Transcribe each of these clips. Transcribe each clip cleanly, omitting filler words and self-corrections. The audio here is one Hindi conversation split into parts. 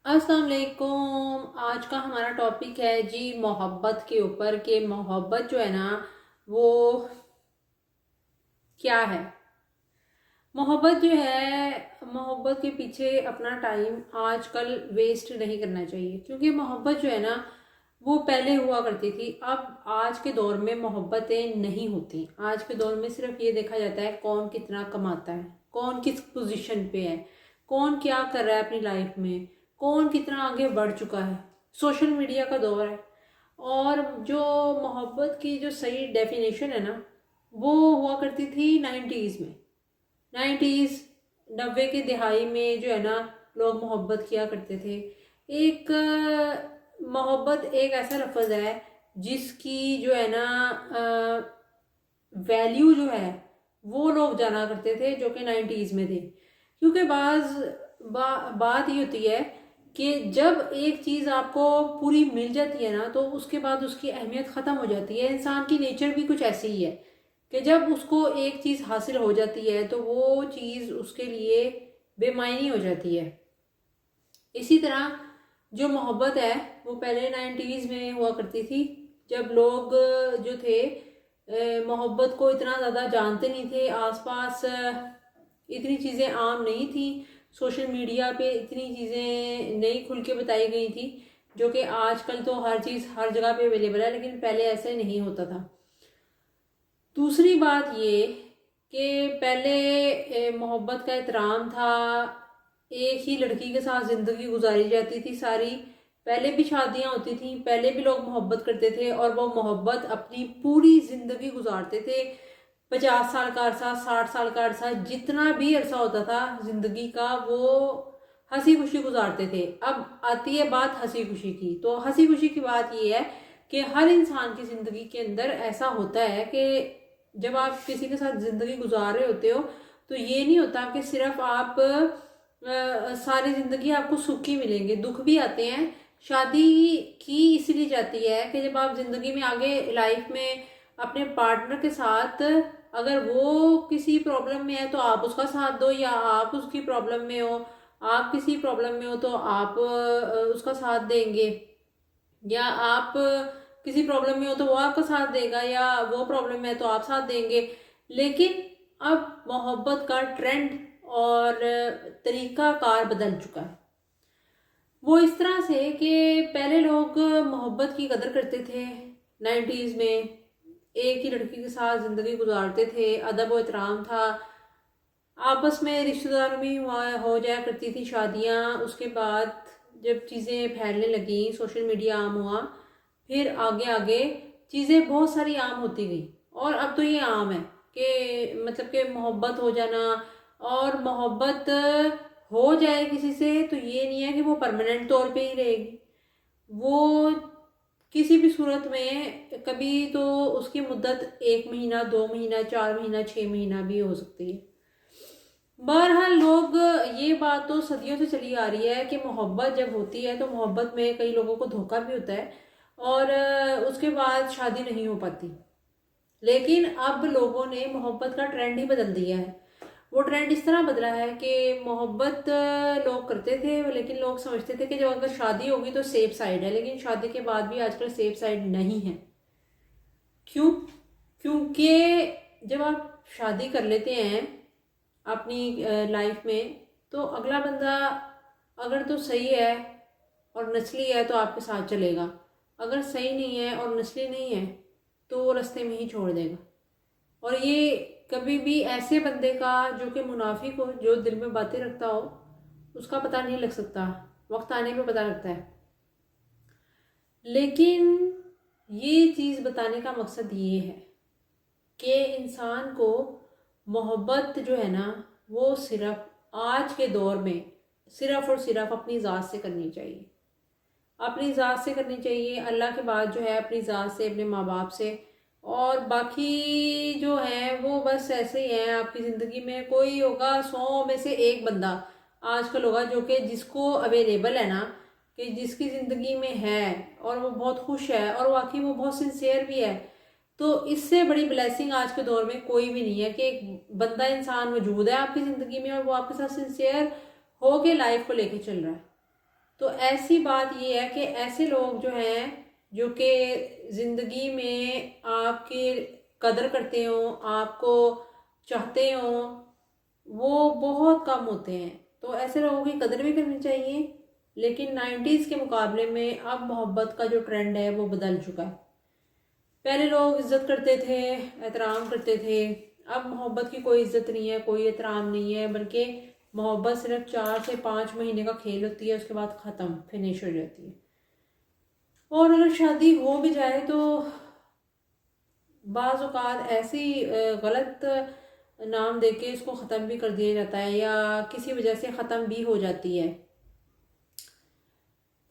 अस्सलाम वालेकुम। आज का हमारा टॉपिक है जी मोहब्बत के ऊपर कि मोहब्बत जो है ना वो क्या है। मोहब्बत जो है, मोहब्बत के पीछे अपना टाइम आजकल वेस्ट नहीं करना चाहिए, क्योंकि मोहब्बत जो है ना वो पहले हुआ करती थी। अब आज के दौर में मोहब्बतें नहीं होती। आज के दौर में सिर्फ ये देखा जाता है कौन कितना कमाता है, कौन किस पोजीशन पे है, कौन क्या कर रहा है अपनी लाइफ में, कौन कितना आगे बढ़ चुका है। सोशल मीडिया का दौर है। और जो मोहब्बत की जो सही डेफिनेशन है ना वो हुआ करती थी 90s में। 90s, 90 की दिहाई में जो है ना लोग मोहब्बत किया करते थे। एक मोहब्बत एक ऐसा लफ्ज़ है जिसकी जो है ना वैल्यू जो है वो लोग जाना करते थे जो कि 90s में थे। क्योंकि बात ये होती है कि जब एक चीज़ आपको पूरी मिल जाती है ना तो उसके बाद उसकी अहमियत ख़त्म हो जाती है। इंसान की नेचर भी कुछ ऐसी ही है कि जब उसको एक चीज़ हासिल हो जाती है तो वो चीज़ उसके लिए बेमायनी हो जाती है। इसी तरह जो मोहब्बत है वो पहले 90s में हुआ करती थी, जब लोग जो थे मोहब्बत को इतना ज़्यादा जानते नहीं थे। आसपास इतनी चीज़ें आम नहीं थी। सोशल मीडिया पे इतनी चीज़ें नहीं खुल के बताई गई थी, जो कि आजकल तो हर चीज़ हर जगह पे अवेलेबल है, लेकिन पहले ऐसा नहीं होता था। दूसरी बात ये कि पहले मोहब्बत का एहतराम था। एक ही लड़की के साथ ज़िंदगी गुजारी जाती थी सारी। पहले भी शादियां होती थी, पहले भी लोग मोहब्बत करते थे और वो मोहब्बत अपनी पूरी ज़िंदगी गुजारते थे। 50 साल का अरसा, 60 साल का अरसा, जितना भी अरसा होता था ज़िंदगी का वो हंसी खुशी गुजारते थे। अब आती है बात हंसी खुशी की, तो हंसी खुशी की बात ये है कि हर इंसान की ज़िंदगी के अंदर ऐसा होता है कि जब आप किसी के साथ ज़िंदगी गुजार रहे होते हो तो ये नहीं होता कि सिर्फ आप सारी ज़िंदगी आपको सुख ही मिलेंगे, दुख भी आते हैं। शादी की इसलिए जाती है कि जब आप ज़िंदगी में आगे लाइफ में अपने पार्टनर के साथ, अगर वो किसी प्रॉब्लम में है तो आप उसका साथ दो, या आप उसकी प्रॉब्लम में हो, आप किसी प्रॉब्लम में हो तो आप उसका साथ देंगे, या आप किसी प्रॉब्लम में हो तो वो आपका साथ देगा, या वो प्रॉब्लम में है तो आप साथ देंगे। लेकिन अब मोहब्बत का ट्रेंड और तरीका कार बदल चुका है। वो इस तरह से कि पहले लोग मोहब्बत की कदर करते थे। 90s में एक ही लड़की के साथ ज़िंदगी गुजारते थे, अदब व एहतराम था। आपस में रिश्तेदारों में हुआ हो जाया करती थी शादियाँ। उसके बाद जब चीज़ें फैलने लगी, सोशल मीडिया आम हुआ, फिर आगे आगे चीज़ें बहुत सारी आम होती गई। और अब तो ये आम है कि मतलब कि मोहब्बत हो जाना, और मोहब्बत हो जाए किसी से तो ये नहीं है कि वो परमानेंट तौर पे ही रहेगी। वो किसी भी सूरत में कभी तो उसकी मुद्दत 1 महीना, 2 महीना, 4 महीना, 6 महीना भी हो सकती है। बहरहाल लोग, ये बात तो सदियों से चली आ रही है कि मोहब्बत जब होती है तो मोहब्बत में कई लोगों को धोखा भी होता है और उसके बाद शादी नहीं हो पाती। लेकिन अब लोगों ने मोहब्बत का ट्रेंड ही बदल दिया है। वो ट्रेंड इस तरह बदला है कि मोहब्बत लोग करते थे, लेकिन लोग समझते थे कि जब अगर शादी होगी तो सेफ साइड है, लेकिन शादी के बाद भी आजकल सेफ साइड नहीं है। क्यों? क्योंकि जब आप शादी कर लेते हैं अपनी लाइफ में तो अगला बंदा अगर तो सही है और नस्ली है तो आपके साथ चलेगा, अगर सही नहीं है और नस्ली नहीं है तो वो रास्ते में ही छोड़ देगा। और ये कभी भी ऐसे बंदे का जो कि मुनाफिक हो, जो दिल में बातें रखता हो, उसका पता नहीं लग सकता, वक्त आने पे पता लगता है। लेकिन ये चीज़ बताने का मकसद ये है कि इंसान को मोहब्बत जो है ना वो सिर्फ आज के दौर में सिर्फ और सिर्फ अपनी ज़ात से करनी चाहिए। अपनी ज़ात से करनी चाहिए, अल्लाह के बाद जो है अपनी ज़ात से, अपने माँ बाप से। और बाकी जो है वो बस ऐसे ही हैं आपकी ज़िंदगी में। कोई होगा 100 में से एक बंदा आजकल होगा जो कि जिसको अवेलेबल है ना, कि जिसकी ज़िंदगी में है और वो बहुत खुश है और वाकई वो बहुत सिंसियर भी है। तो इससे बड़ी ब्लेसिंग आज के दौर में कोई भी नहीं है कि एक बंदा इंसान मौजूद है आपकी ज़िंदगी में और वो आपके साथ सिंसियर हो के लाइफ को लेके चल रहा है। तो ऐसी बात ये है कि ऐसे लोग जो हैं, जो कि ज़िंदगी में आपकी कदर करते हों, आपको चाहते हों, वो बहुत कम होते हैं। तो ऐसे लोगों की कदर भी करनी चाहिए। लेकिन 90s के मुकाबले में अब मोहब्बत का जो ट्रेंड है वो बदल चुका है। पहले लोग इज्जत करते थे, एहतराम करते थे। अब मोहब्बत की कोई इज्जत नहीं है, कोई एहतराम नहीं है, बल्कि मोहब्बत सिर्फ 4 से 5 महीने का खेल होती है, उसके बाद ख़त्म, फिनिश हो जाती है। और अगर शादी हो भी जाए तो बाज़ औक़ात ऐसी गलत नाम देके इसको ख़त्म भी कर दिया जाता है, या किसी वजह से ख़त्म भी हो जाती है।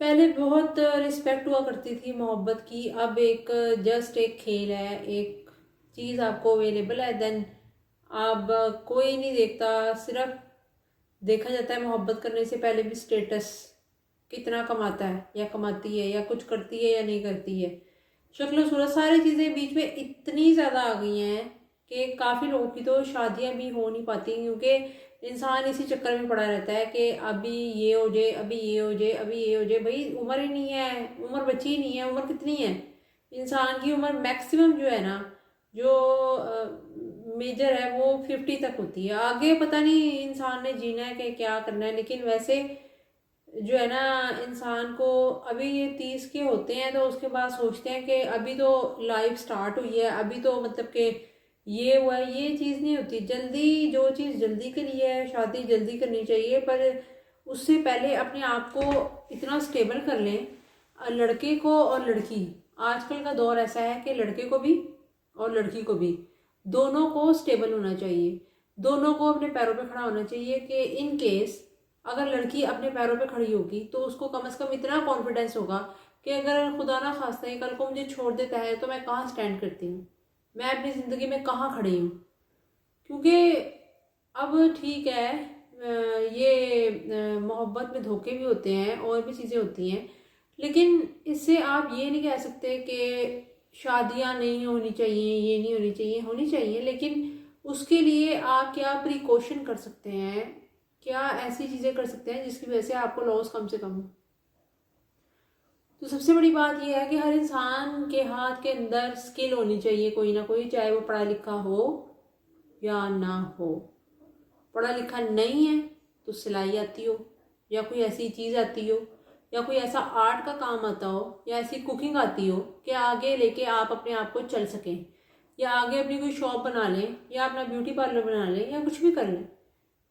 पहले बहुत रिस्पेक्ट हुआ करती थी मोहब्बत की, अब एक जस्ट एक खेल है, एक चीज़ आपको अवेलेबल है, देन अब कोई नहीं देखता। सिर्फ देखा जाता है मोहब्बत करने से पहले भी स्टेटस, कितना कमाता है या कमाती है, या कुछ करती है या नहीं करती है, शक्ल सूरत, सारी चीज़ें बीच में इतनी ज़्यादा आ गई हैं कि काफ़ी लोगों की तो शादियां भी हो नहीं पाती, क्योंकि इंसान इसी चक्कर में पड़ा रहता है कि अभी ये हो जाए, अभी ये हो जाए, अभी ये हो जाए। भाई उम्र ही नहीं है, उम्र बची ही नहीं है। उम्र कितनी है इंसान की? उम्र मैक्सिमम जो है ना, जो मेजर है, वो 50 तक होती है। आगे पता नहीं इंसान ने जीना है कि क्या करना है। लेकिन वैसे जो है ना, इंसान को अभी ये 30 के होते हैं तो उसके बाद सोचते हैं कि अभी तो लाइफ स्टार्ट हुई है, अभी तो मतलब कि ये हुआ है। ये चीज़ नहीं होती। जल्दी, जो चीज़ जल्दी के लिए है, शादी जल्दी करनी चाहिए, पर उससे पहले अपने आप को इतना स्टेबल कर लें। लड़के को और लड़की, आजकल का दौर ऐसा है कि लड़के को भी और लड़की को भी, दोनों को स्टेबल होना चाहिए, दोनों को अपने पैरों पे खड़ा होना चाहिए कि इन केस अगर लड़की अपने पैरों पे खड़ी होगी तो उसको कम से कम इतना कॉन्फिडेंस होगा कि अगर खुदा ना खास्ता है कल को मुझे छोड़ देता है तो मैं कहाँ स्टैंड करती हूँ, मैं अपनी ज़िंदगी में कहाँ खड़ी हूँ। क्योंकि अब ठीक है, ये मोहब्बत में धोखे भी होते हैं और भी चीज़ें होती हैं, लेकिन इससे आप ये नहीं कह सकते कि शादियां नहीं होनी चाहिए, ये नहीं होनी चाहिए। होनी चाहिए, लेकिन उसके लिए आप क्या प्रिकॉशन कर सकते हैं, क्या ऐसी चीज़ें कर सकते हैं जिसकी वजह से आपको लॉस कम से कम हो। तो सबसे बड़ी बात यह है कि हर इंसान के हाथ के अंदर स्किल होनी चाहिए, कोई ना कोई, चाहे वो पढ़ा लिखा हो या ना हो। पढ़ा लिखा नहीं है तो सिलाई आती हो, या कोई ऐसी चीज़ आती हो, या कोई ऐसा आर्ट का काम आता हो, या ऐसी कुकिंग आती हो कि आगे लेके आप अपने आप को चल सकें, या आगे अपनी कोई शॉप बना लें, या अपना ब्यूटी पार्लर बना लें, या कुछ भी कर लें।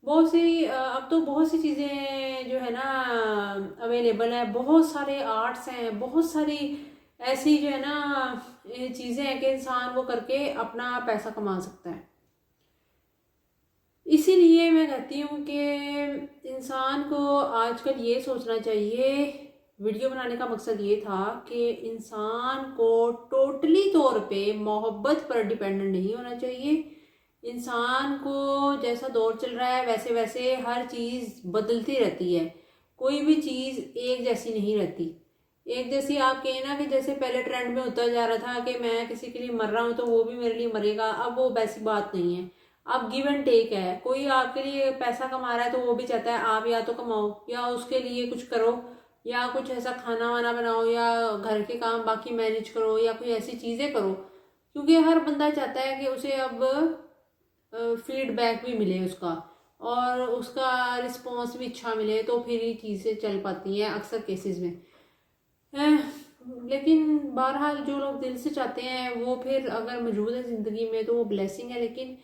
बहुत सी अब तो बहुत सी चीज़ें जो है ना अवेलेबल है, बहुत सारे आर्ट्स हैं, बहुत सारी ऐसी जो है ना चीज़ें हैं कि इंसान वो करके अपना पैसा कमा सकता है। इसीलिए मैं कहती हूँ कि इंसान को आजकल ये सोचना चाहिए। वीडियो बनाने का मकसद ये था कि इंसान को टोटली तौर पे मोहब्बत पर डिपेंडेंट नहीं होना चाहिए। इंसान को जैसा दौर चल रहा है वैसे वैसे हर चीज़ बदलती रहती है, कोई भी चीज़ एक जैसी नहीं रहती। एक जैसी आप कहें ना कि जैसे पहले ट्रेंड में होता जा रहा था कि मैं किसी के लिए मर रहा हूँ तो वो भी मेरे लिए मरेगा, अब वो वैसी बात नहीं है। अब गिव एंड टेक है। कोई आपके लिए पैसा कमा रहा है तो वो भी चाहता है आप या तो कमाओ या उसके लिए कुछ करो, या कुछ ऐसा खाना वाना बनाओ, या घर के काम बाकी मैनेज करो, या कोई ऐसी चीज़ें करो। क्योंकि हर बंदा चाहता है कि उसे अब फीडबैक भी मिले उसका, और उसका रिस्पॉन्स भी अच्छा मिले, तो फिर ये चीज़ें चल पाती हैं अक्सर केसेस में। लेकिन बहरहाल जो लोग दिल से चाहते हैं वो फिर अगर मौजूद है ज़िंदगी में तो वो ब्लेसिंग है। लेकिन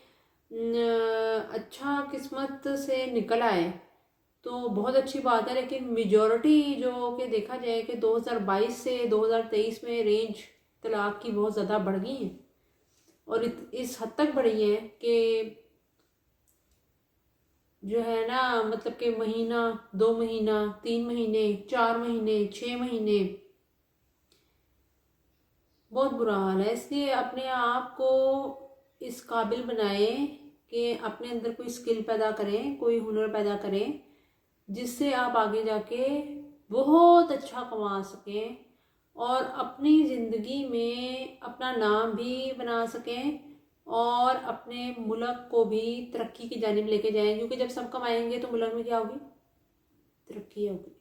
अच्छा किस्मत से निकल आए तो बहुत अच्छी बात है। लेकिन मेजॉरिटी जो कि देखा जाए कि 2022 से 2023 में रेंज तलाक की बहुत ज़्यादा बढ़ गई है, और इस हद तक बढ़ी है कि जो है ना, मतलब कि महीना, 2 महीना, 3 महीने, 4 महीने, 6 महीने, बहुत बुरा हाल है। इसलिए अपने आप को इस काबिल बनाए कि अपने अंदर कोई स्किल पैदा करें, कोई हुनर पैदा करें, जिससे आप आगे जाके बहुत अच्छा कमा सकें और अपनी ज़िंदगी में अपना नाम भी बना सकें, और अपने मुल्क को भी तरक्की की जानिब लेके जाएं। क्योंकि जब सब कमाएंगे तो मुल्क में क्या होगी? तरक्की होगी।